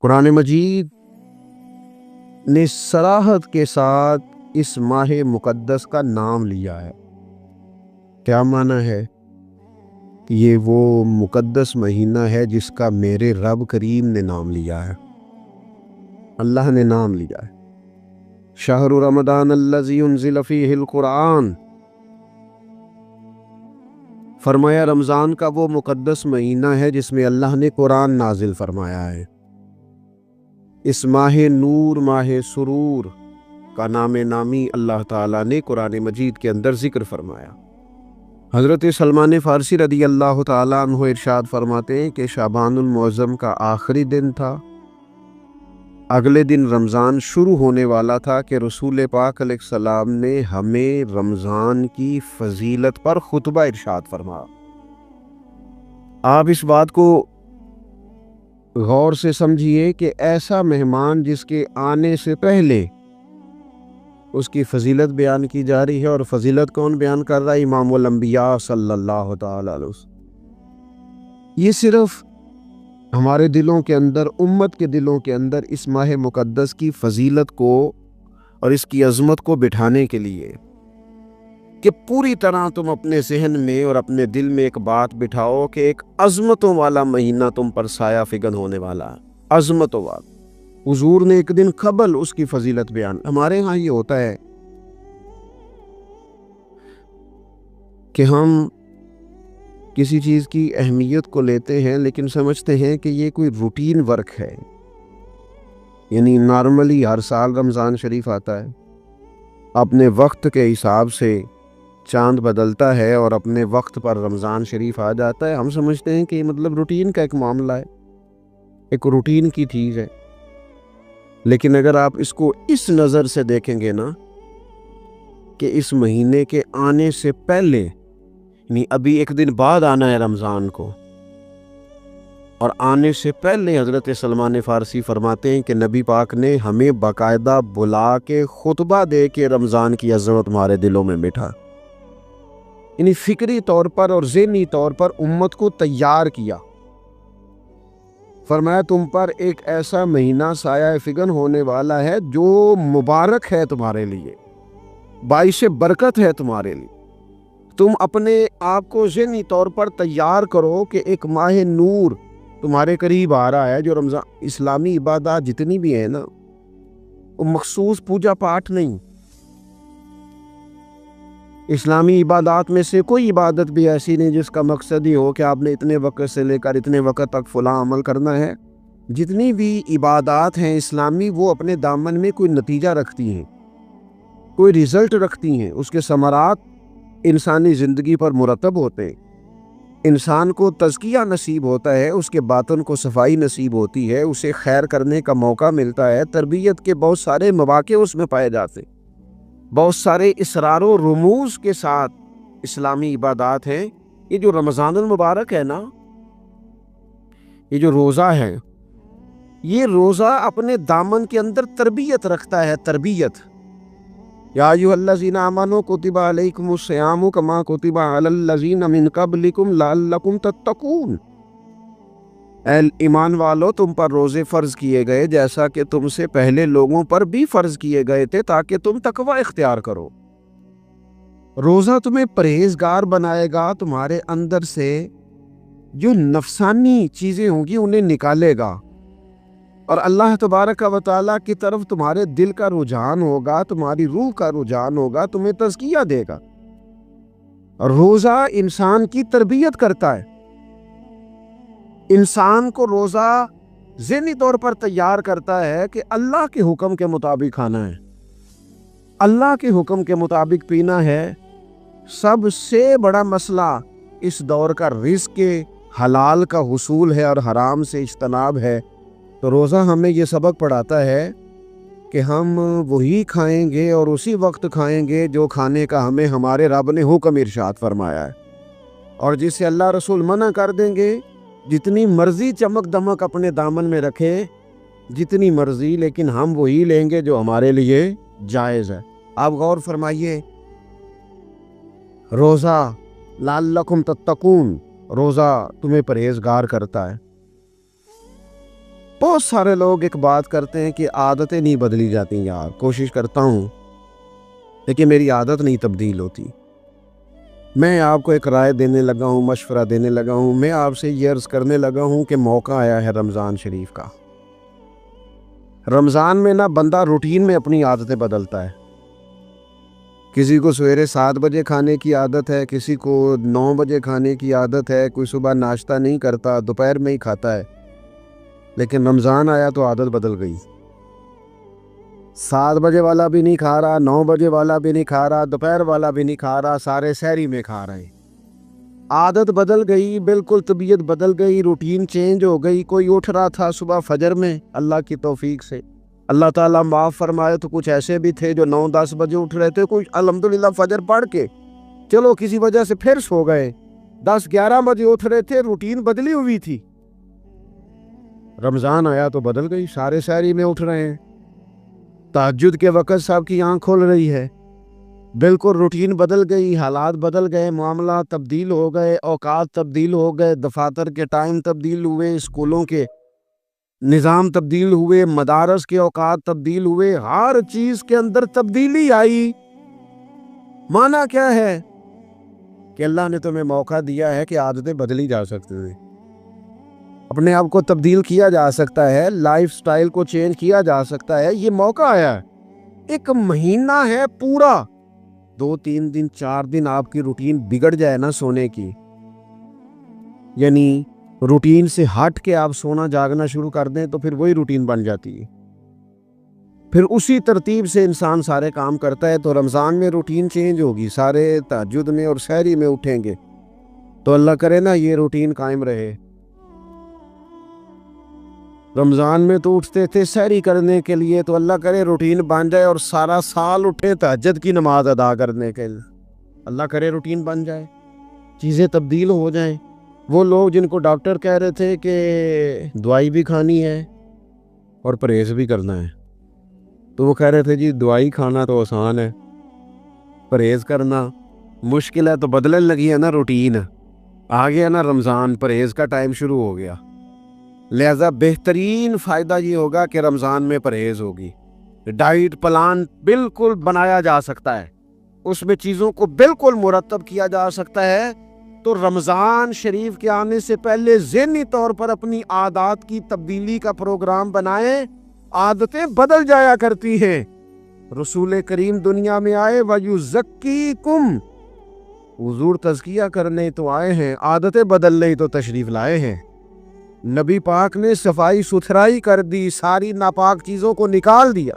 قرآن مجید نے صراحت کے ساتھ اس ماہ مقدس کا نام لیا ہے۔ کیا معنی ہے؟ کہ یہ وہ مقدس مہینہ ہے جس کا میرے رب کریم نے نام لیا ہے، اللہ نے نام لیا ہے۔ شہر رمضان الذی انزل فیہ القرآن، فرمایا رمضان کا وہ مقدس مہینہ ہے جس میں اللہ نے قرآن نازل فرمایا ہے۔ اس ماہ نور، ماہ سرور کا نام نامی اللہ تعالیٰ نے قرآن مجید کے اندر ذکر فرمایا۔ حضرت سلمان فارسی رضی اللہ تعالیٰ عنہ ارشاد فرماتے ہیں کہ شعبان المعظم کا آخری دن تھا، اگلے دن رمضان شروع ہونے والا تھا کہ رسول پاک علیہ السلام نے ہمیں رمضان کی فضیلت پر خطبہ ارشاد فرمایا۔ آپ اس بات کو غور سے سمجھیے کہ ایسا مہمان جس کے آنے سے پہلے اس کی فضیلت بیان کی جا رہی ہے، اور فضیلت کون بیان کر رہا ہے؟ امام الانبیاء صلی اللہ تعالی علیہ وسلم۔ یہ صرف ہمارے دلوں کے اندر، امت کے دلوں کے اندر اس ماہ مقدس کی فضیلت کو اور اس کی عظمت کو بٹھانے کے لیے کہ پوری طرح تم اپنے ذہن میں اور اپنے دل میں ایک بات بٹھاؤ کہ ایک عظمتوں والا مہینہ تم پر سایہ فگن ہونے والا ہے، عظمتوں والا۔ حضور نے ایک دن قبل اس کی فضیلت بیان۔ ہمارے ہاں یہ ہوتا ہے کہ ہم کسی چیز کی اہمیت کو لیتے ہیں لیکن سمجھتے ہیں کہ یہ کوئی روٹین ورک ہے، یعنی نارملی ہر سال رمضان شریف آتا ہے، اپنے وقت کے حساب سے چاند بدلتا ہے اور اپنے وقت پر رمضان شریف آ جاتا ہے۔ ہم سمجھتے ہیں کہ یہ مطلب روٹین کا ایک معاملہ ہے، ایک روٹین کی چیز ہے۔ لیکن اگر آپ اس کو اس نظر سے دیکھیں گے نا کہ اس مہینے کے آنے سے پہلے، یعنی ابھی ایک دن بعد آنا ہے رمضان کو، اور آنے سے پہلے حضرت سلمان فارسی فرماتے ہیں کہ نبی پاک نے ہمیں باقاعدہ بلا کے خطبہ دے کے رمضان کی عظمت ہمارے دلوں میں بٹھا، یعنی فکری طور پر اور ذہنی طور پر امت کو تیار کیا۔ فرمایا تم پر ایک ایسا مہینہ سایہ فگن ہونے والا ہے جو مبارک ہے تمہارے لیے، باعث برکت ہے تمہارے لیے۔ تم اپنے آپ کو ذہنی طور پر تیار کرو کہ ایک ماہ نور تمہارے قریب آ رہا ہے۔ جو رمضان، اسلامی عبادات جتنی بھی ہیں نا، وہ مخصوص پوجا پاٹ نہیں۔ اسلامی عبادات میں سے کوئی عبادت بھی ایسی نہیں جس کا مقصد ہی ہو کہ آپ نے اتنے وقت سے لے کر اتنے وقت تک فلاں عمل کرنا ہے۔ جتنی بھی عبادات ہیں اسلامی، وہ اپنے دامن میں کوئی نتیجہ رکھتی ہیں، کوئی رزلٹ رکھتی ہیں، اس کے ثمرات انسانی زندگی پر مرتب ہوتے ہیں۔ انسان کو تزکیہ نصیب ہوتا ہے، اس کے باطن کو صفائی نصیب ہوتی ہے، اسے خیر کرنے کا موقع ملتا ہے، تربیت کے بہت سارے مواقع اس میں پائے جاتے ہیں، بہت سارے اسرار و رموز کے ساتھ اسلامی عبادات ہیں۔ یہ جو رمضان المبارک ہے نا، یہ جو روزہ ہے، یہ روزہ اپنے دامن کے اندر تربیت رکھتا ہے، تربیت۔ یا ایھا الذین آمنوا کتب علیکم الصیام کما کتب علی الذین من قبلکم لعلکم تتقون۔ اے ایمان والو، تم پر روزے فرض کیے گئے جیسا کہ تم سے پہلے لوگوں پر بھی فرض کیے گئے تھے تاکہ تم تقوی اختیار کرو۔ روزہ تمہیں پرہیزگار بنائے گا، تمہارے اندر سے جو نفسانی چیزیں ہوں گی انہیں نکالے گا، اور اللہ تبارک و تعالیٰ کی طرف تمہارے دل کا رجحان ہوگا، تمہاری روح کا رجحان ہوگا، تمہیں تزکیہ دے گا۔ روزہ انسان کی تربیت کرتا ہے، انسان کو روزہ ذہنی طور پر تیار کرتا ہے کہ اللہ کے حکم کے مطابق کھانا ہے، اللہ کے حکم کے مطابق پینا ہے۔ سب سے بڑا مسئلہ اس دور کا رزق کے حلال کا حصول ہے اور حرام سے اجتناب ہے۔ تو روزہ ہمیں یہ سبق پڑھاتا ہے کہ ہم وہی کھائیں گے اور اسی وقت کھائیں گے جو کھانے کا ہمیں ہمارے رب نے حکم ارشاد فرمایا ہے، اور جسے اللہ رسول منع کر دیں گے جتنی مرضی چمک دمک اپنے دامن میں رکھے، جتنی مرضی، لیکن ہم وہی لیں گے جو ہمارے لیے جائز ہے۔ آپ غور فرمائیے، روزہ لعلکم تتقون، روزہ تمہیں پرہیزگار کرتا ہے۔ بہت سارے لوگ ایک بات کرتے ہیں کہ عادتیں نہیں بدلی جاتی یار، کوشش کرتا ہوں لیکن میری عادت نہیں تبدیل ہوتی۔ میں آپ کو ایک رائے دینے لگا ہوں، مشورہ دینے لگا ہوں، میں آپ سے یہ عرض کرنے لگا ہوں کہ موقع آیا ہے رمضان شریف کا۔ رمضان میں نا بندہ روٹین میں اپنی عادتیں بدلتا ہے۔ کسی کو سویرے 7 بجے کھانے کی عادت ہے، کسی کو 9 بجے کھانے کی عادت ہے، کوئی صبح ناشتہ نہیں کرتا، دوپہر میں ہی کھاتا ہے۔ لیکن رمضان آیا تو عادت بدل گئی۔ 7 بجے والا بھی نہیں کھا رہا، 9 بجے والا بھی نہیں کھا رہا، دوپہر والا بھی نہیں کھا رہا، سارے سحری میں کھا رہے ہیں۔ عادت بدل گئی، بالکل طبیعت بدل گئی، روٹین چینج ہو گئی۔ کوئی اٹھ رہا تھا صبح فجر میں، اللہ کی توفیق سے اللہ تعالیٰ معاف فرمائے تو کچھ ایسے بھی تھے جو 9-10 بجے اٹھ رہے تھے، کچھ الحمدللہ فجر پڑھ کے چلو کسی وجہ سے پھر سو گئے، 10-11 بجے اٹھ رہے تھے، روٹین بدلی ہوئی تھی۔ رمضان آیا تو بدل گئی، سارے سحری میں اٹھ رہے ہیں، تہجد کے وقت سب کی آنکھ کھل رہی ہے، بالکل روٹین بدل گئی، حالات بدل گئے، معاملات تبدیل ہو گئے، اوقات تبدیل ہو گئے، دفاتر کے ٹائم تبدیل ہوئے، اسکولوں کے نظام تبدیل ہوئے، مدارس کے اوقات تبدیل ہوئے، ہر چیز کے اندر تبدیلی آئی۔ معنی کیا ہے کہ اللہ نے تمہیں موقع دیا ہے کہ عادتیں بدلی جا سکتی ہیں، اپنے آپ کو تبدیل کیا جا سکتا ہے، لائف سٹائل کو چینج کیا جا سکتا ہے۔ یہ موقع آیا ہے، ایک مہینہ ہے پورا، 2-3 دن 4 دن آپ کی روٹین بگڑ جائے نا سونے کی، یعنی روٹین سے ہٹ کے آپ سونا جاگنا شروع کر دیں تو پھر وہی روٹین بن جاتی ہے، پھر اسی ترتیب سے انسان سارے کام کرتا ہے۔ تو رمضان میں روٹین چینج ہوگی، سارے تہجد میں اور سحری میں اٹھیں گے، تو اللہ کرے نا یہ روٹین قائم رہے۔ رمضان میں تو اٹھتے تھے سحری کرنے کے لیے، تو اللہ کرے روٹین بن جائے اور سارا سال اٹھے تہجد کی نماز ادا کرنے کے لیے، اللہ کرے روٹین بن جائے، چیزیں تبدیل ہو جائیں۔ وہ لوگ جن کو ڈاکٹر کہہ رہے تھے کہ دوائی بھی کھانی ہے اور پرہیز بھی کرنا ہے، تو وہ کہہ رہے تھے جی دوائی کھانا تو آسان ہے، پرہیز کرنا مشکل ہے، تو بدلنے لگی ہے نا روٹین، آ گیا نا رمضان، پرہیز کا ٹائم شروع ہو گیا۔ لہذا بہترین فائدہ یہ ہوگا کہ رمضان میں پرہیز ہوگی، ڈائٹ پلان بالکل بنایا جا سکتا ہے، اس میں چیزوں کو بالکل مرتب کیا جا سکتا ہے۔ تو رمضان شریف کے آنے سے پہلے ذہنی طور پر اپنی عادات کی تبدیلی کا پروگرام بنائیں، عادتیں بدل جایا کرتی ہیں۔ رسول کریم دنیا میں آئے وَيُزَكِّيكُمْ، حضور تزکیہ کرنے تو آئے ہیں، عادتیں بدلنے تو تشریف لائے ہیں۔ نبی پاک نے صفائی ستھرائی کر دی، ساری ناپاک چیزوں کو نکال دیا۔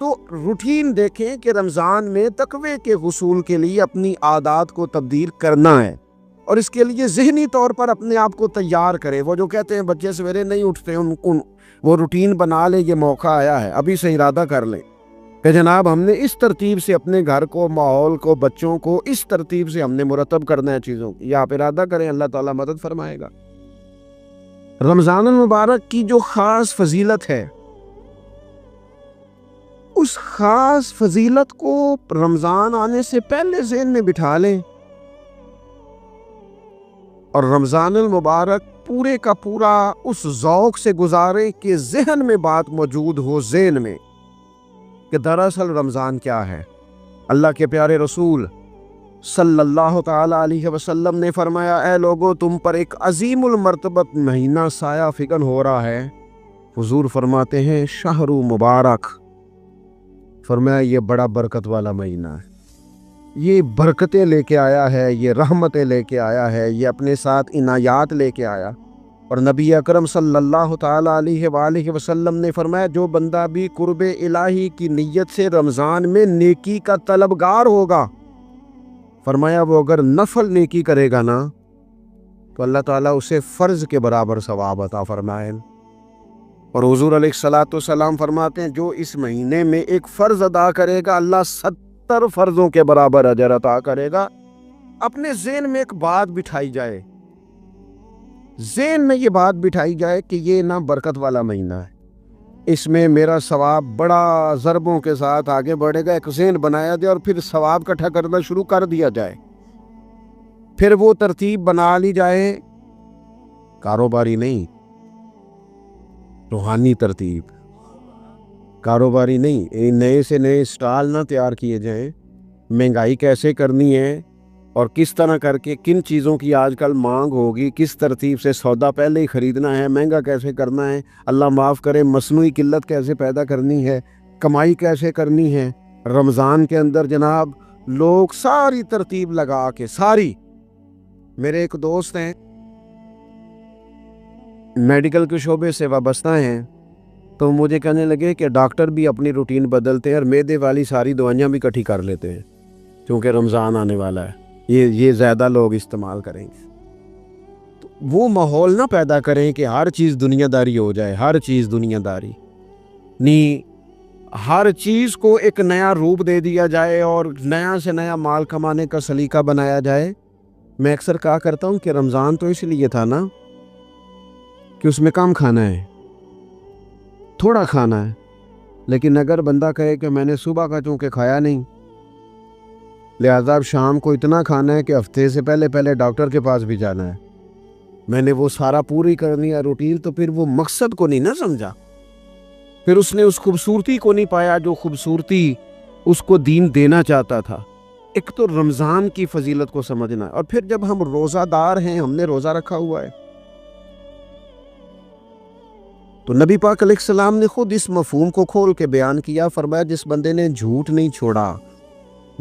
تو روٹین دیکھیں کہ رمضان میں تقوی کے حصول کے لیے اپنی عادات کو تبدیل کرنا ہے، اور اس کے لیے ذہنی طور پر اپنے آپ کو تیار کرے۔ وہ جو کہتے ہیں بچے سویرے نہیں اٹھتے، ان وہ روٹین بنا لیں، یہ موقع آیا ہے، ابھی سے ارادہ کر لیں کہ جناب ہم نے اس ترتیب سے اپنے گھر کو، ماحول کو، بچوں کو اس ترتیب سے ہم نے مرتب کرنا ہے چیزوں کی، یا آپ ارادہ کریں، اللہ تعالیٰ مدد فرمائے گا۔ رمضان المبارک کی جو خاص فضیلت ہے، اس خاص فضیلت کو رمضان آنے سے پہلے ذہن میں بٹھا لیں، اور رمضان المبارک پورے کا پورا اس ذوق سے گزارے کہ ذہن میں بات موجود ہو، ذہن میں کہ دراصل رمضان کیا ہے۔ اللہ کے پیارے رسول صلی اللہ تعالی علیہ وسلم نے فرمایا، اے لوگو تم پر ایک عظیم المرتبت مہینہ سایہ فکن ہو رہا ہے۔ حضور فرماتے ہیں شہر مبارک، فرمایا یہ بڑا برکت والا مہینہ ہے، یہ برکتیں لے کے آیا ہے، یہ رحمتیں لے کے آیا ہے، یہ اپنے ساتھ عنایات لے کے آیا۔ اور نبی اکرم صلی اللہ تعالی علیہ وآلہ وسلم نے فرمایا جو بندہ بھی قرب الہی کی نیت سے رمضان میں نیکی کا طلبگار ہوگا، فرمایا وہ اگر نفل نیکی کرے گا نا تو اللہ تعالیٰ اسے فرض کے برابر ثواب عطا فرمائے۔ اور حضور علیہ الصلوۃ والسلام فرماتے ہیں جو اس مہینے میں ایک فرض ادا کرے گا اللہ 70 فرضوں کے برابر اجر عطا کرے گا۔ اپنے ذہن میں ایک بات بٹھائی جائے، ذہن میں یہ بات بٹھائی جائے کہ یہ نا برکت والا مہینہ ہے، اس میں میرا ثواب بڑا ضربوں کے ساتھ آگے بڑھے گا، ایک ذہن بنایا جائے اور پھر ثواب اکٹھا کرنا شروع کر دیا جائے، پھر وہ ترتیب بنا لی جائے، کاروباری نہیں، روحانی ترتیب، کاروباری نہیں، نئے سے نئے اسٹال نہ تیار کیے جائیں، مہنگائی کیسے کرنی ہے اور کس طرح کر کے کن چیزوں کی آج کل مانگ ہوگی، کس ترتیب سے سودا پہلے ہی خریدنا ہے، مہنگا کیسے کرنا ہے، اللہ معاف کرے مصنوعی قلت کیسے پیدا کرنی ہے، کمائی کیسے کرنی ہے۔ رمضان کے اندر جناب لوگ ساری ترتیب لگا کے ساری، میرے ایک دوست ہیں میڈیکل کے شعبے سے وابستہ ہیں، تو مجھے کہنے لگے کہ ڈاکٹر بھی اپنی روٹین بدلتے ہیں اور معدے والی ساری دوائیاں بھی اکٹھی کر لیتے ہیں کیونکہ رمضان آنے والا ہے، یہ زیادہ لوگ استعمال کریں گے۔ تو وہ ماحول نہ پیدا کریں کہ ہر چیز دنیا داری ہو جائے، ہر چیز دنیا داری نہیں، ہر چیز کو ایک نیا روپ دے دیا جائے اور نیا سے نیا مال کمانے کا سلیقہ بنایا جائے۔ میں اکثر کہا کرتا ہوں کہ رمضان تو اس لیے تھا نا کہ اس میں کم کھانا ہے، تھوڑا کھانا ہے، لیکن اگر بندہ کہے کہ میں نے صبح کا چونکہ کھایا نہیں لہذا اب شام کو اتنا کھانا ہے کہ ہفتے سے پہلے ڈاکٹر کے پاس بھی جانا ہے، میں نے وہ سارا پوری کرنی ہے روٹین، تو پھر وہ مقصد کو نہیں نہ سمجھا، پھر اس نے اس خوبصورتی کو نہیں پایا جو خوبصورتی اس کو دین دینا چاہتا تھا۔ ایک تو رمضان کی فضیلت کو سمجھنا، اور پھر جب ہم روزہ دار ہیں، ہم نے روزہ رکھا ہوا ہے، تو نبی پاک علیہ السلام نے خود اس مفہوم کو کھول کے بیان کیا، فرمایا جس بندے نے جھوٹ نہیں چھوڑا،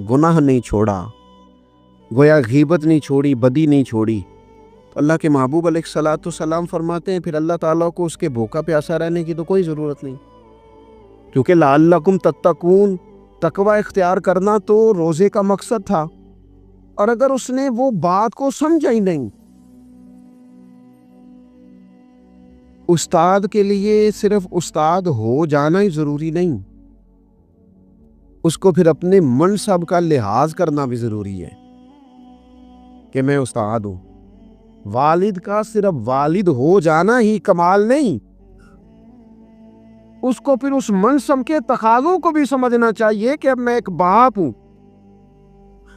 گناہ نہیں چھوڑا، گویا غیبت نہیں چھوڑی، بدی نہیں چھوڑی، تو اللہ کے محبوب علیہ السلام فرماتے ہیں پھر اللہ تعالیٰ کو اس کے بھوکا پیاسا رہنے کی تو کوئی ضرورت نہیں، کیونکہ لعلکم تتقون، تقوی اختیار کرنا تو روزے کا مقصد تھا، اور اگر اس نے وہ بات کو سمجھا ہی نہیں، استاد کے لیے صرف استاد ہو جانا ہی ضروری نہیں، اس کو پھر اپنے منصب کا لحاظ کرنا بھی ضروری ہے کہ میں استاد ہوں۔ والد کا صرف والد ہو جانا ہی کمال نہیں، اس کو پھر اس منصب کے تقاضوں کو بھی سمجھنا چاہیے کہ اب میں ایک باپ ہوں،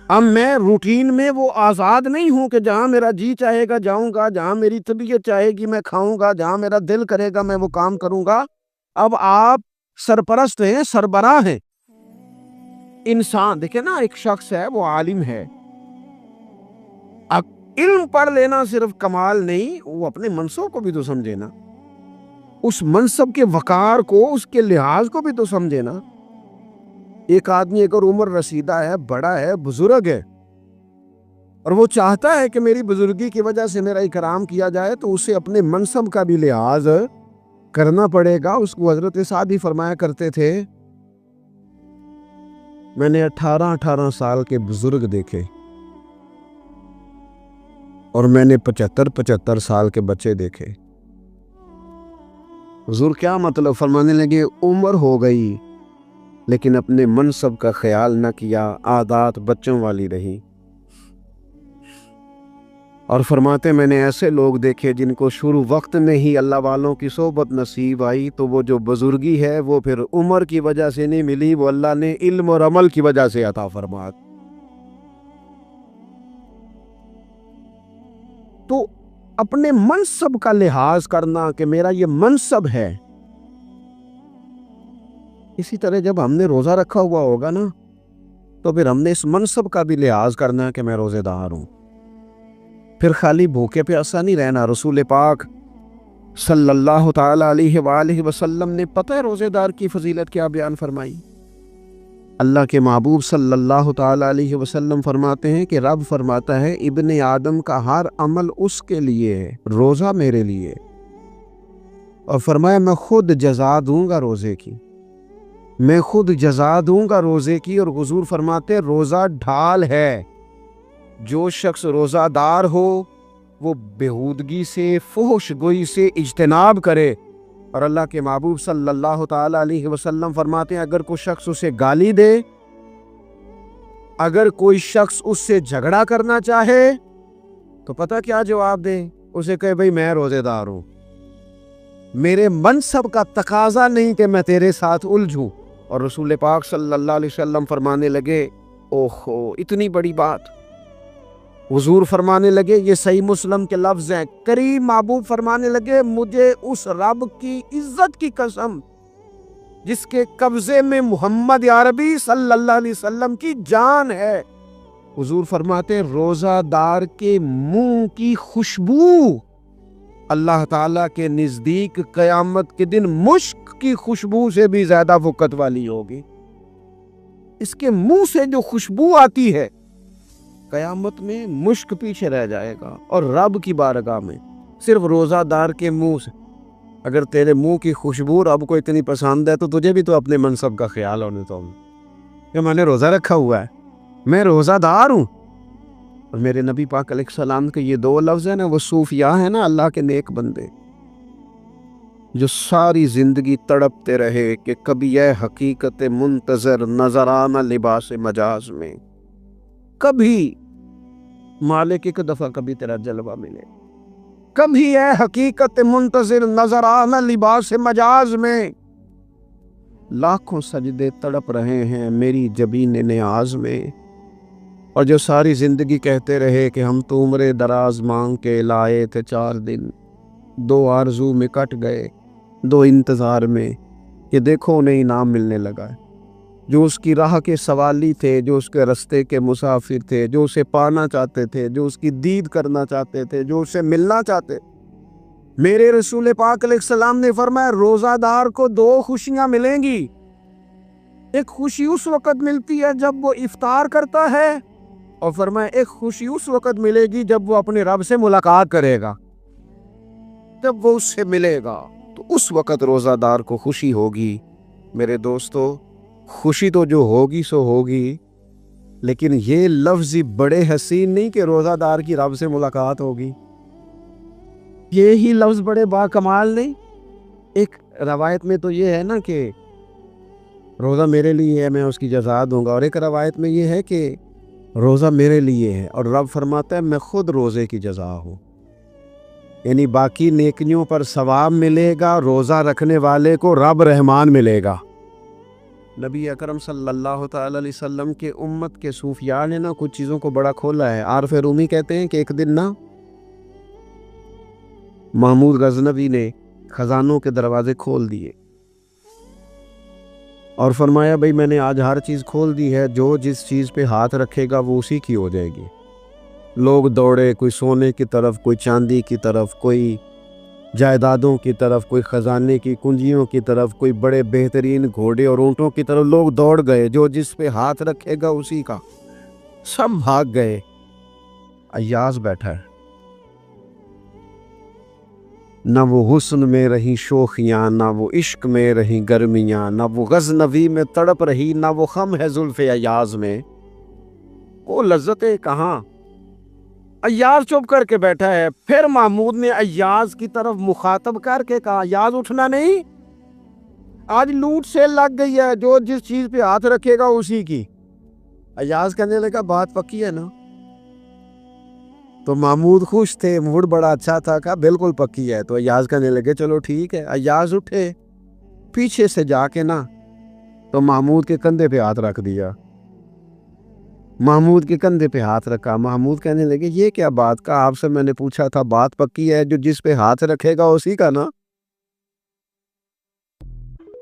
اب میں روٹین میں وہ آزاد نہیں ہوں کہ جہاں میرا جی چاہے گا جاؤں گا، جہاں میری طبیعت چاہے گی میں کھاؤں گا، جہاں میرا دل کرے گا میں وہ کام کروں گا۔ اب آپ سرپرست ہیں، سربراہ ہیں۔ انسان دیکھیں نا، ایک شخص ہے وہ عالم ہے، اب علم پڑھ لینا صرف کمال نہیں، وہ اپنے منصب کو بھی تو سمجھے نا، اس منصب کے وقار کو، اس کے لحاظ کو بھی تو سمجھے نا۔ ایک آدمی اگر عمر رسیدہ ہے، بڑا ہے، بزرگ ہے، اور وہ چاہتا ہے کہ میری بزرگی کی وجہ سے میرا اکرام کیا جائے، تو اسے اپنے منصب کا بھی لحاظ کرنا پڑے گا۔ اس کو حضرت سعد ہی فرمایا کرتے تھے میں نے 18 سال کے بزرگ دیکھے اور میں نے 75 سال کے بچے دیکھے۔ حضور کیا مطلب؟ فرمانے لگے عمر ہو گئی لیکن اپنے منصب کا خیال نہ کیا، عادات بچوں والی رہی، اور فرماتے میں نے ایسے لوگ دیکھے جن کو شروع وقت میں ہی اللہ والوں کی صحبت نصیب آئی، تو وہ جو بزرگی ہے وہ پھر عمر کی وجہ سے نہیں ملی، وہ اللہ نے علم اور عمل کی وجہ سے عطا فرما۔ تو اپنے منصب کا لحاظ کرنا کہ میرا یہ منصب ہے۔ اسی طرح جب ہم نے روزہ رکھا ہوا ہوگا نا، تو پھر ہم نے اس منصب کا بھی لحاظ کرنا کہ میں روزے دار ہوں، پھر خالی بھوکے پیاسا نہیں رہنا۔ رسول پاک صلی اللہ تعالی علیہ وآلہ وسلم نے پتہ ہے روزے دار کی فضیلت کیا بیان فرمائی؟ اللہ کے محبوب صلی اللہ تعالی علیہ وسلم فرماتے ہیں کہ رب فرماتا ہے ابن آدم کا ہر عمل اس کے لیے ہے، روزہ میرے لیے، اور فرمایا میں خود جزا دوں گا روزے کی، میں خود جزا دوں گا روزے کی۔ اور حضور فرماتے ہیں روزہ ڈھال ہے، جو شخص روزہ دار ہو وہ بےہودگی سے، فحش گوئی سے اجتناب کرے، اور اللہ کے محبوب صلی اللہ تعالی علیہ وسلم فرماتے ہیں اگر کوئی شخص اسے گالی دے، اگر کوئی شخص اس سے جھگڑا کرنا چاہے تو پتہ کیا جواب دے؟ اسے کہے بھئی میں روزے دار ہوں، میرے منصب کا تقاضا نہیں کہ میں تیرے ساتھ الجھوں۔ اور رسول پاک صلی اللہ علیہ وسلم فرمانے لگے اوہو اتنی بڑی بات، حضور فرمانے لگے، یہ صحیح مسلم کے لفظ ہیں، کریم محبوب فرمانے لگے مجھے اس رب کی عزت کی قسم جس کے قبضے میں محمد عربی صلی اللہ علیہ وسلم کی جان ہے، حضور فرماتے روزہ دار کے منہ کی خوشبو اللہ تعالیٰ کے نزدیک قیامت کے دن مشک کی خوشبو سے بھی زیادہ وقت والی ہوگی۔ اس کے منہ سے جو خوشبو آتی ہے قیامت میں مشک پیچھے رہ جائے گا، اور رب کی بارگاہ میں صرف روزہ دار کے منہ سے، اگر تیرے منہ کی خوشبو رب کو اتنی پسند ہے تو تجھے بھی تو اپنے منصب کا خیال ہونے تو کہ میں نے روزہ رکھا ہوا ہے، میں روزہ دار ہوں۔ اور میرے نبی پاک علیہ السلام کے یہ دو لفظ ہیں نا، وہ صوفیاء ہیں نا، اللہ کے نیک بندے جو ساری زندگی تڑپتے رہے کہ کبھی اے حقیقت منتظر نظر آنا لباس مجاز میں، کبھی مالک ایک دفعہ کبھی تیرا جلوہ ملے، کبھی اے حقیقت منتظر نظر آنا لباس مجاز میں، لاکھوں سجدے تڑپ رہے ہیں میری جبین نیاز میں، اور جو ساری زندگی کہتے رہے کہ ہم تو عمر دراز مانگ کے لائے تھے 4 دن، 2 آرزو میں کٹ گئے، 2 انتظار میں، کہ دیکھو انہیں انعام ملنے لگا ہے۔ جو اس کی راہ کے سوالی تھے، جو اس کے رستے کے مسافر تھے، جو اسے پانا چاہتے تھے، جو اس کی دید کرنا چاہتے تھے، جو اسے ملنا چاہتے، میرے رسول پاک علیہ السلام نے فرمایا روزہ دار کو 2 خوشیاں ملیں گی۔ ایک خوشی اس وقت ملتی ہے جب وہ افطار کرتا ہے، اور فرمایا ایک خوشی اس وقت ملے گی جب وہ اپنے رب سے ملاقات کرے گا، جب وہ اس سے ملے گا تو اس وقت روزہ دار کو خوشی ہوگی۔ میرے دوستو، خوشی تو جو ہوگی سو ہوگی، لیکن یہ لفظ بڑے حسین نہیں کہ روزہ دار کی رب سے ملاقات ہوگی، یہی لفظ بڑے با کمال نہیں۔ ایک روایت میں تو یہ ہے نا کہ روزہ میرے لیے ہے، میں اس کی جزا دوں گا، اور ایک روایت میں یہ ہے کہ روزہ میرے لیے ہے اور رب فرماتا ہے میں خود روزے کی جزا ہوں، یعنی باقی نیکیوں پر ثواب ملے گا، روزہ رکھنے والے کو رب رحمان ملے گا۔ نبی اکرم صلی اللہ تعالی علیہ وسلم کے امت کے صوفیاء نے نا کچھ چیزوں کو بڑا کھولا ہے۔ عارف رومی کہتے ہیں کہ ایک دن نا محمود غزنوی نے خزانوں کے دروازے کھول دیے اور فرمایا بھئی میں نے آج ہر چیز کھول دی ہے، جو جس چیز پہ ہاتھ رکھے گا وہ اسی کی ہو جائے گی۔ لوگ دوڑے، کوئی سونے کی طرف، کوئی چاندی کی طرف، کوئی جائیدادوں کی طرف، کوئی خزانے کی کنجیوں کی طرف، کوئی بڑے بہترین گھوڑے اور اونٹوں کی طرف، لوگ دوڑ گئے، جو جس پہ ہاتھ رکھے گا اسی کا، سب بھاگ گئے۔ ایاز بیٹھا ہے، نہ وہ حسن میں رہی شوخیاں، نہ وہ عشق میں رہی گرمیاں، نہ وہ غزنوی میں تڑپ رہی، نہ وہ خم ہے زلف ایاز میں، وہ لذتیں کہاں۔ ایاز چپ کر کے بیٹھا ہے۔ پھر محمود نے ایاز کی طرف مخاطب کر کے کہا ایاز اٹھنا نہیں، آج لوٹ سے لگ گئی ہے، جو جس چیز پہ ہاتھ رکھے گا اسی کی۔ ایاز کہنے لگا بات پکی ہے نا؟ تو محمود خوش تھے، موڈ بڑا اچھا تھا، کہا بالکل پکی ہے۔ تو ایاز کہنے لگے چلو ٹھیک ہے۔ ایاز اٹھے، پیچھے سے جا کے نا تو محمود کے کندھے پہ ہاتھ رکھ دیا، محمود کے کندھے پہ ہاتھ رکھا۔ محمود کہنے لگے یہ کیا بات کا، آپ سے میں نے پوچھا تھا بات پکی ہے، جو جس پہ ہاتھ رکھے گا اسی کا نا۔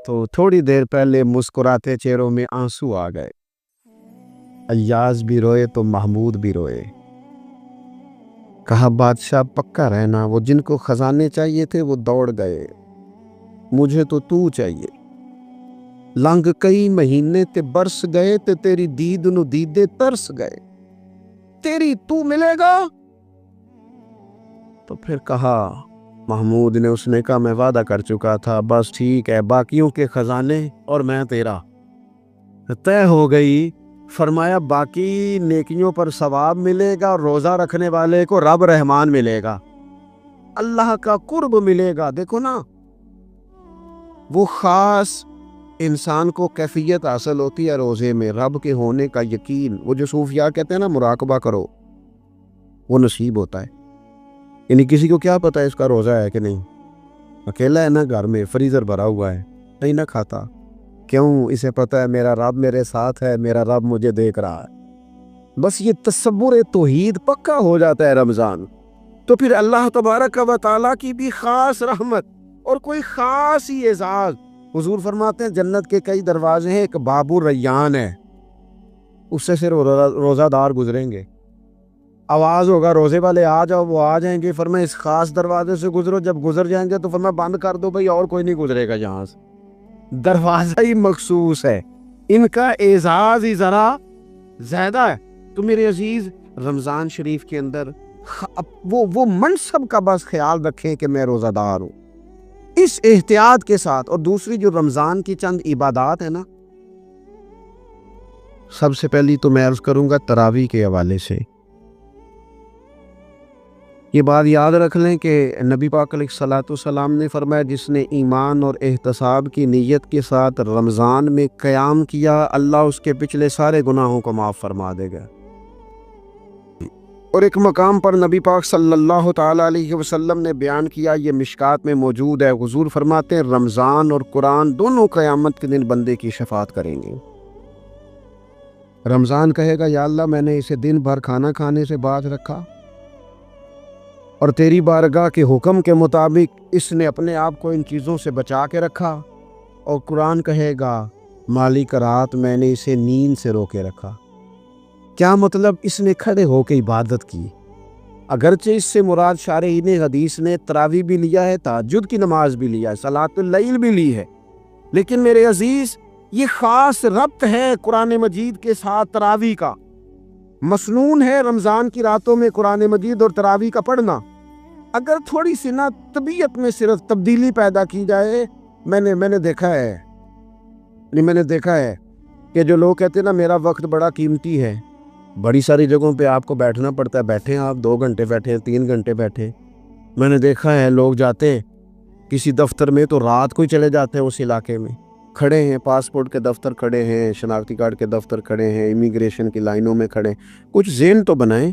تو تھوڑی دیر پہلے مسکراتے چہروں میں آنسو آ گئے، ایاز بھی روئے تو محمود بھی روئے۔ کہا بادشاہ پکا رہنا، وہ جن کو خزانے چاہیے تھے وہ دوڑ گئے، مجھے تو چاہیے۔ لنگ کئی مہینے تے برس گئے تے تیری دید نو دیدے ترس گئے، تیری تو ملے گا۔ تو پھر کہا محمود نے، اس نے کہا میں وعدہ کر چکا تھا، بس ٹھیک ہے، باقیوں کے خزانے اور میں تیرا طے ہو گئی۔ فرمایا باقی نیکیوں پر ثواب ملے گا، روزہ رکھنے والے کو رب رحمان ملے گا، اللہ کا قرب ملے گا۔ دیکھو نا، وہ خاص انسان کو کیفیت حاصل ہوتی ہے روزے میں، رب کے ہونے کا یقین۔ وہ جو صوفیاء کہتے ہیں نا مراقبہ کرو، وہ نصیب ہوتا ہے۔ یعنی کسی کو کیا پتا ہے اس کا روزہ ہے کہ نہیں، اکیلا ہے نا گھر میں، فریزر بھرا ہوا ہے، نہیں نہ کھاتا، کیوں؟ اسے پتا ہے میرا رب میرے ساتھ ہے، میرا رب مجھے دیکھ رہا ہے۔ بس یہ تصور توحید پکا ہو جاتا ہے رمضان، تو پھر اللہ تبارک و تعالیٰ کی بھی خاص رحمت اور کوئی خاص ہی اعزاز۔ حضور فرماتے ہیں جنت کے کئی دروازے ہیں، ایک باب الریان ہے، اس سے صرف روزہ دار گزریں گے۔ آواز ہوگا روزے والے آ جاؤ، وہ آ جائیں گے، فرمایا اس خاص دروازے سے گزرو، جب گزر جائیں گے تو فرمایا بند کر دو بھائی، اور کوئی نہیں گزرے گا یہاں سے، دروازہ ہی مخصوص ہے، ان کا اعزاز ہی ذرا زیادہ ہے۔ تو میرے عزیز، رمضان شریف کے اندر وہ منصب کا بس خیال رکھیں کہ میں روزہ دار ہوں، اس احتیاط کے ساتھ۔ اور دوسری جو رمضان کی چند عبادات ہیں نا، سب سے پہلی تو میں عرض کروں گا تراویح کے حوالے سے، یہ بات یاد رکھ لیں کہ نبی پاک علیہ الصلوۃ والسلام نے فرمایا جس نے ایمان اور احتساب کی نیت کے ساتھ رمضان میں قیام کیا، اللہ اس کے پچھلے سارے گناہوں کو معاف فرما دے گا۔ اور ایک مقام پر نبی پاک صلی اللہ تعالیٰ علیہ وسلم نے بیان کیا، یہ مشکات میں موجود ہے، حضور فرماتے ہیں رمضان اور قرآن دونوں قیامت کے دن بندے کی شفاعت کریں گے۔ رمضان کہے گا یا اللہ میں نے اسے دن بھر کھانا کھانے سے باز رکھا، اور تیری بارگاہ کے حکم کے مطابق اس نے اپنے آپ کو ان چیزوں سے بچا کے رکھا۔ اور قرآن کہے گا مالک رات میں نے اسے نیند سے روکے رکھا۔ کیا مطلب؟ اس نے کھڑے ہو کے عبادت کی، اگرچہ اس سے مراد شارحین حدیث نے تراویح بھی لیا ہے، تہجد کی نماز بھی لیا ہے، صلاۃ اللیل بھی لی ہے، لیکن میرے عزیز یہ خاص ربط ہے قرآن مجید کے ساتھ تراویح کا۔ مسنون ہے رمضان کی راتوں میں قرآن مجید اور تراویح کا پڑھنا۔ اگر تھوڑی سی نا طبیعت میں صرف تبدیلی پیدا کی جائے، میں نے دیکھا ہے کہ جو لوگ کہتے ہیں نا میرا وقت بڑا قیمتی ہے، بڑی ساری جگہوں پہ آپ کو بیٹھنا پڑتا ہے، بیٹھیں آپ 2 گھنٹے بیٹھیں، 3 گھنٹے بیٹھیں، میں نے دیکھا ہے لوگ جاتے ہیں کسی دفتر میں تو رات کو ہی چلے جاتے ہیں، اس علاقے میں کھڑے ہیں، پاسپورٹ کے دفتر کھڑے ہیں، شناختی کارڈ کے دفتر کھڑے ہیں، امیگریشن کی لائنوں میں کھڑے ہیں۔ کچھ ذہن تو بنائیں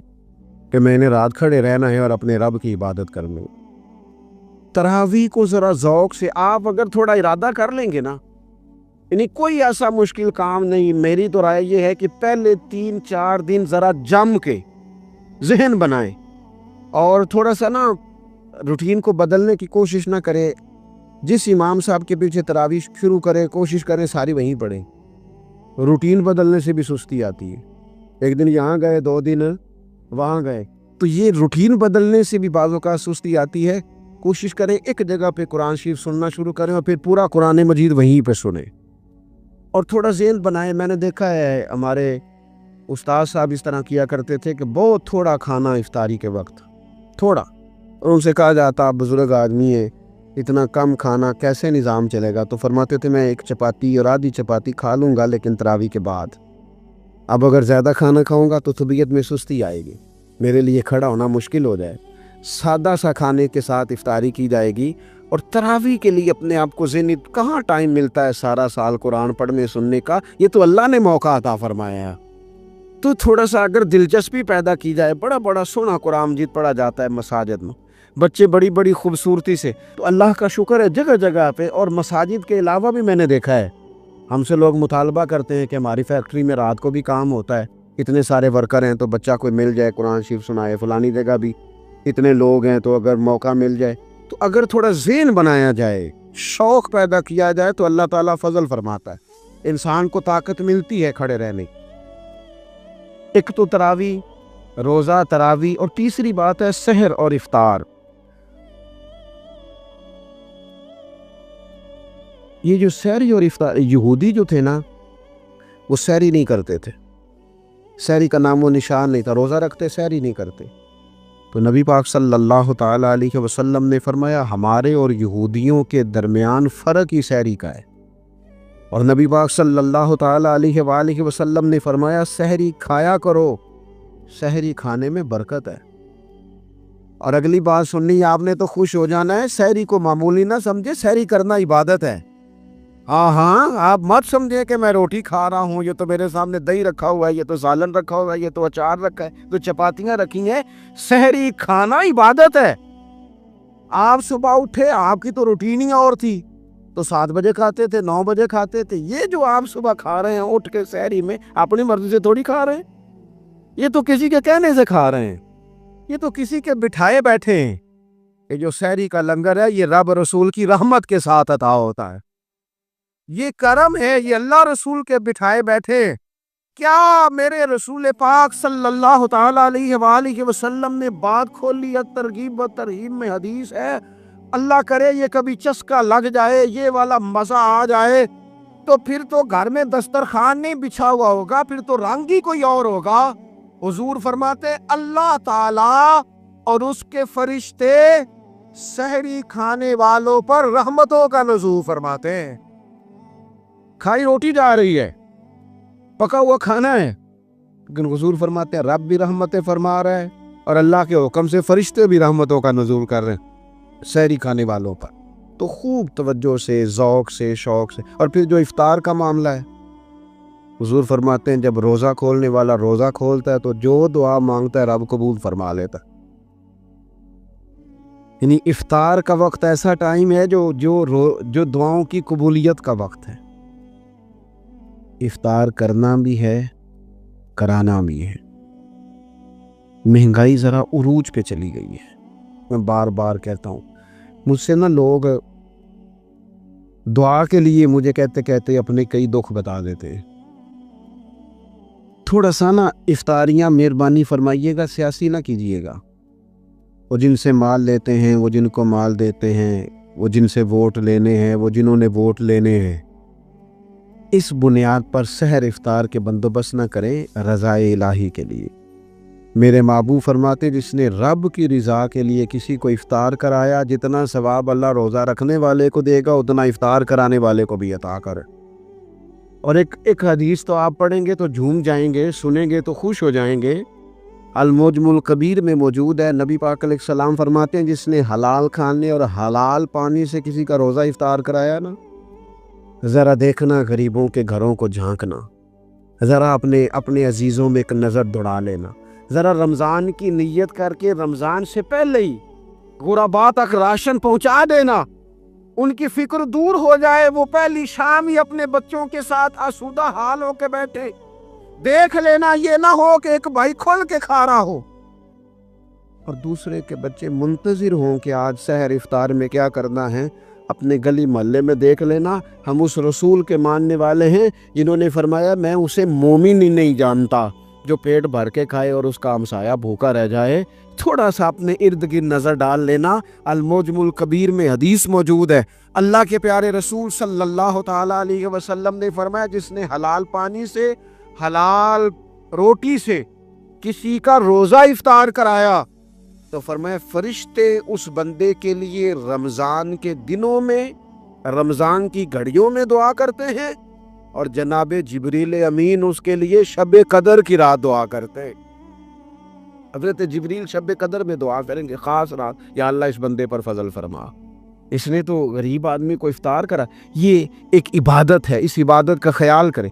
کہ میں نے رات کھڑے رہنا ہے اور اپنے رب کی عبادت کرنی۔ تراویح کو ذرا ذوق سے آپ اگر تھوڑا ارادہ کر لیں گے نا، یعنی کوئی ایسا مشکل کام نہیں، میری تو رائے یہ ہے کہ پہلے 3-4 دن ذرا جم کے ذہن بنائیں اور تھوڑا سا نا روٹین کو بدلنے کی کوشش نہ کرے۔ جس امام صاحب کے پیچھے تراویح شروع کرے، کوشش کریں ساری وہیں پڑھیں۔ روٹین بدلنے سے بھی سستی آتی ہے، ایک دن یہاں گئے، 2 دن وہاں گئے، تو یہ روٹین بدلنے سے بھی بعض اوقات سستی آتی ہے۔ کوشش کریں ایک جگہ پہ قرآن شریف سننا شروع کریں اور پھر پورا قرآن مجید وہیں پہ سنیں اور تھوڑا ذہن بنائیں۔ میں نے دیکھا ہے ہمارے استاد صاحب اس طرح کیا کرتے تھے کہ بہت تھوڑا کھانا افطاری کے وقت، تھوڑا، اور ان سے کہا جاتا آپ بزرگ آدمی ہیں، اتنا کم کھانا کیسے نظام چلے گا؟ تو فرماتے تھے میں 1 چپاتی اور آدھی چپاتی کھا لوں گا لیکن تراویح کے بعد، اب اگر زیادہ کھانا کھاؤں گا تو طبیعت میں سستی آئے گی، میرے لیے کھڑا ہونا مشکل ہو جائے، سادہ سا کھانے کے ساتھ افطاری کی جائے گی۔ اور تراویح کے لیے اپنے آپ کو ذہنی کہاں ٹائم ملتا ہے سارا سال قرآن پڑھنے سننے کا، یہ تو اللہ نے موقع عطا فرمایا ہے، تو تھوڑا سا اگر دلچسپی پیدا کی جائے، بڑا سونا قرآن مجید پڑھا جاتا ہے مساجد میں، بچے بڑی خوبصورتی سے، تو اللہ کا شکر ہے جگہ جگہ پہ۔ اور مساجد کے علاوہ بھی میں نے دیکھا ہے ہم سے لوگ مطالبہ کرتے ہیں کہ ہماری فیکٹری میں رات کو بھی کام ہوتا ہے، اتنے سارے ورکر ہیں تو بچہ کوئی مل جائے قرآن شریف سنائے، فلانی جگہ بھی اتنے لوگ ہیں تو اگر موقع مل جائے، تو اگر تھوڑا ذہن بنایا جائے، شوق پیدا کیا جائے تو اللہ تعالیٰ فضل فرماتا ہے، انسان کو طاقت ملتی ہے کھڑے رہنے۔ ایک تو تراویح، روزہ، تراویح، اور تیسری بات ہے سحر اور افطار۔ یہ جو سحری اور افطار، یہودی جو تھے نا وہ سحری نہیں کرتے تھے، سحری کا نام و نشان نہیں تھا، روزہ رکھتے سحری نہیں کرتے، تو نبی پاک صلی اللہ تعالیٰ علیہ وسلم نے فرمایا ہمارے اور یہودیوں کے درمیان فرق ہی سحری کا ہے، اور نبی پاک صلی اللہ تعالیٰ علیہ وآلہ وسلم نے فرمایا سحری کھایا کرو، سحری کھانے میں برکت ہے۔ اور اگلی بات سننی آپ نے تو خوش ہو جانا ہے، سحری کو معمولی نہ سمجھے، سحری کرنا عبادت ہے۔ ہاں آپ مت سمجھے کہ میں روٹی کھا رہا ہوں، یہ تو میرے سامنے دہی رکھا ہوا ہے، یہ تو سالن رکھا ہوا ہے، یہ تو اچار رکھا ہے، تو چپاتیاں رکھی ہیں۔ سحری کھانا عبادت ہے۔ آپ صبح اٹھے، آپ کی تو روٹین ہی اور تھی، تو 7 بجے کھاتے تھے، 9 بجے کھاتے تھے، یہ جو آپ صبح کھا رہے ہیں اٹھ کے سحری میں، اپنی مرضی سے تھوڑی کھا رہے ہیں، یہ تو کسی کے کہنے سے کھا رہے ہیں، یہ تو کسی کے بٹھائے بیٹھے ہیں۔ یہ جو سحری کا لنگر ہے یہ رب رسول کی رحمت کے ساتھ عطا ہوتا ہے، یہ کرم ہے، یہ اللہ رسول کے بٹھائے بیٹھے۔ کیا میرے رسول پاک صلی اللہ تعالی علیہ وآلہ وسلم نے بات کھول لی ہے، ترغیب و ترہیب میں حدیث ہے، اللہ کرے یہ کبھی چسکا لگ جائے، یہ والا مزہ آ جائے تو پھر تو گھر میں دسترخوان نہیں بچھا ہوا ہوگا، پھر تو رنگ ہی کوئی اور ہوگا۔ حضور فرماتے اللہ تعالی اور اس کے فرشتے سحری کھانے والوں پر رحمتوں کا نزول فرماتے ہیں۔ کھائی روٹی جا رہی ہے، پکا ہوا کھانا ہے، لیکن حضور فرماتے ہیں رب بھی رحمتیں فرما رہا ہے اور اللہ کے حکم سے فرشتے بھی رحمتوں کا نزول کر رہے ہیں سحری کھانے والوں پر۔ تو خوب توجہ سے، ذوق سے، شوق سے۔ اور پھر جو افطار کا معاملہ ہے، حضور فرماتے ہیں جب روزہ کھولنے والا روزہ کھولتا ہے تو جو دعا مانگتا ہے رب قبول فرما لیتا ہے۔ یعنی افطار کا وقت ایسا ٹائم ہے جو دعاؤں کی قبولیت کا وقت ہے۔ افطار کرنا بھی ہے، کرانا بھی ہے۔ مہنگائی ذرا عروج پہ چلی گئی ہے، میں بار بار کہتا ہوں، مجھ سے نا لوگ دعا کے لیے مجھے کہتے کہتے اپنے کئی دکھ بتا دیتے ہیں۔ تھوڑا سا نا افطاریاں مہربانی فرمائیے گا سیاسی نہ کیجیے گا۔ وہ جن سے مال لیتے ہیں، وہ جن کو مال دیتے ہیں، وہ جن سے ووٹ لینے ہیں، وہ جنہوں نے ووٹ لینے ہیں، اس بنیاد پر سحر افطار کے بندوبست نہ کریں رضائے الہی کے لیے۔ میرے محبوب فرماتے جس نے رب کی رضا کے لیے کسی کو افطار کرایا، جتنا ثواب اللہ روزہ رکھنے والے کو دے گا اتنا افطار کرانے والے کو بھی عطا کرے۔ اور ایک حدیث تو آپ پڑھیں گے تو جھوم جائیں گے، سنیں گے تو خوش ہو جائیں گے، المعجم الکبیر میں موجود ہے۔ نبی پاک علیہ السلام فرماتے ہیں جس نے حلال کھانے اور حلال پانی سے کسی کا روزہ افطار کرایا نا، ذرا دیکھنا غریبوں کے گھروں کو جھانکنا، ذرا اپنے عزیزوں میں ایک نظر دوڑا لینا، ذرا رمضان کی نیت کر کے رمضان سے پہلے ہی غرباء تک راشن پہنچا دینا، ان کی فکر دور ہو جائے، وہ پہلی شام ہی اپنے بچوں کے ساتھ آسودہ حال ہو کے بیٹھے۔ دیکھ لینا یہ نہ ہو کہ ایک بھائی کھل کے کھا رہا ہو اور دوسرے کے بچے منتظر ہوں کہ آج سحر افطار میں کیا کرنا ہے۔ اپنے گلی محلے میں دیکھ لینا، ہم اس رسول کے ماننے والے ہیں جنہوں نے فرمایا میں اسے مومن ہی نہیں جانتا جو پیٹ بھر کے کھائے اور اس کا ہمسایہ بھوکا رہ جائے۔ تھوڑا سا اپنے ارد گرد نظر ڈال لینا۔ المعجم الکبیر میں حدیث موجود ہے، اللہ کے پیارے رسول صلی اللہ تعالی علیہ وسلم نے فرمایا جس نے حلال پانی سے، حلال روٹی سے کسی کا روزہ افطار کرایا تو فرمایا فرشتے اس بندے کے لیے رمضان کے دنوں میں، رمضان کی گھڑیوں میں دعا کرتے ہیں، اور جناب جبریل امین اس کے لیے شب قدر کی رات دعا کرتے ہیں۔ حضرت جبریل شب قدر میں دعا کریں گے خاص رات، یا اللہ اس بندے پر فضل فرما، اس نے تو غریب آدمی کو افطار کرا۔ یہ ایک عبادت ہے، اس عبادت کا خیال کریں۔